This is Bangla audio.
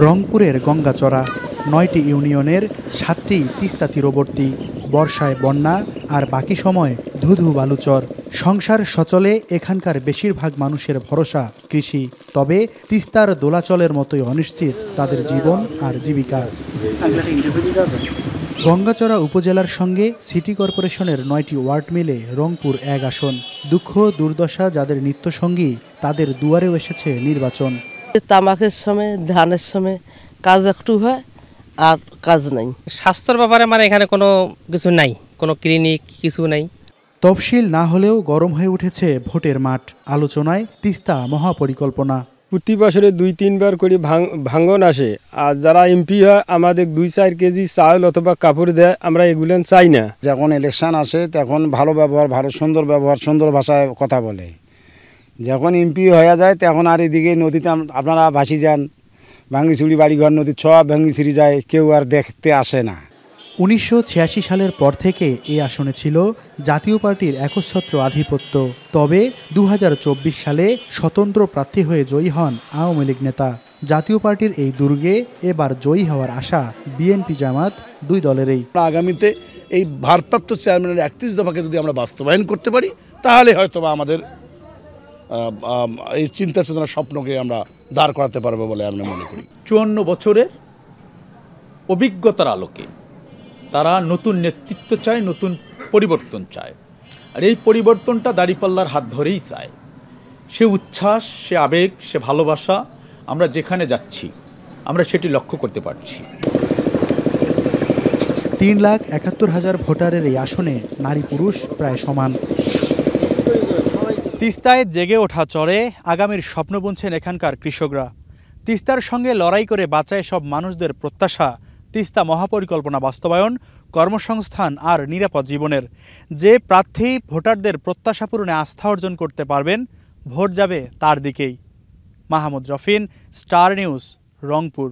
রংপুরের গঙ্গাচড়া ৯টি ইউনিয়নের ৭টি তিস্তা তীরবর্তী। বর্ষায় বন্যা আর বাকি সময় ধুধু বালুচর। সংসার সচলে এখানকার বেশিরভাগ মানুষের ভরসা কৃষি। তবে তিস্তার দোলাচলের মতোই অনিশ্চিত তাদের জীবন আর জীবিকা। গঙ্গাচড়া উপজেলার সঙ্গে সিটি কর্পোরেশনের ৯টি ওয়ার্ড মিলে রংপুর ১ আসন। দুঃখ দুর্দশা যাদের নিত্যসঙ্গী, তাদের দুয়ারেও এসেছে নির্বাচন। তামাকের সময়, ধানের সময় কাজ একটু হয় আর কাজ নাই। স্বাস্থ্যের ব্যাপারে এখানে কোনো কিছু নাই, কোনো ক্লিনিক কিছু নাই। তফসিল না হলেও গরম হয়ে উঠেছে ভোটের মাঠ। আলোচনায় তিস্তা মহাপরিকল্পনা। প্রতি বছরে ২-৩ বার করে ভাঙন আসে, আর যারা এমপি হয় আমাদের ২-৪ কেজি চাউল অথবা কাপড় দেয়, আমরা এগুলো চাই না। যখন ইলেকশন আসে তখন ভালো ব্যবহার, ভালো সুন্দর ব্যবহার, সুন্দর ভাষায় কথা বলে। যখন এমপি হয়ে যায় তখন আর এদিকে নদীতে আপনারা ভাসি যান, ভাঙ্গিছড়ি বাড়িঘর নদীর সব ভাঙ্গিছড়ি যায়, কেউ আর দেখতে আসে না। ১৯৮৬ সালের পর থেকে এই আসনে ছিল জাতীয় পার্টির একচ্ছত্র আধিপত্য। তবে ২০২৪ সালে স্বতন্ত্র প্রার্থী হয়ে জয়ী হন আওয়ামী লীগ নেতা। জাতীয় পার্টির এই দুর্গে এবার জয়ী হওয়ার আশা বিএনপি জামাত দুই দলেরই। আগামীতে এই ভারপ্রাপ্ত চেয়ারম্যানের ৩১ দফাকে যদি আমরা বাস্তবায়ন করতে পারি, তাহলে হয়তো আমাদের এই চিন্তা চেতনার স্বপ্নকে আমরা দাঁড় করাতে পারবো বলে আমরা মনে করি। ৫৪ বছরের অভিজ্ঞতার আলোকে তারা নতুন নেতৃত্ব চায়, নতুন পরিবর্তন চায়। আর এই পরিবর্তনটা দাঁড়িপাল্লার হাত ধরেই চায়। সে উচ্ছ্বাস, সে আবেগ, সে ভালোবাসা আমরা যেখানে যাচ্ছি আমরা সেটি লক্ষ্য করতে পারছি। ৩,৭১,০০০ ভোটারের এই আসনে নারী পুরুষ প্রায় সমান। তিস্তায় জেগে ওঠা চরে আগামীর স্বপ্ন বুনছেন এখানকার কৃষকরা। তিস্তার সঙ্গে লড়াই করে বাঁচায় সব মানুষদের প্রত্যাশা তিস্তা মহাপরিকল্পনা বাস্তবায়ন, কর্মসংস্থান আর নিরাপদ জীবনের। যে প্রার্থী ভোটারদের প্রত্যাশা পূরণে আস্থা অর্জন করতে পারবেন, ভোট যাবে তার দিকেই। Mahmud Rafin, star news, Rangpur.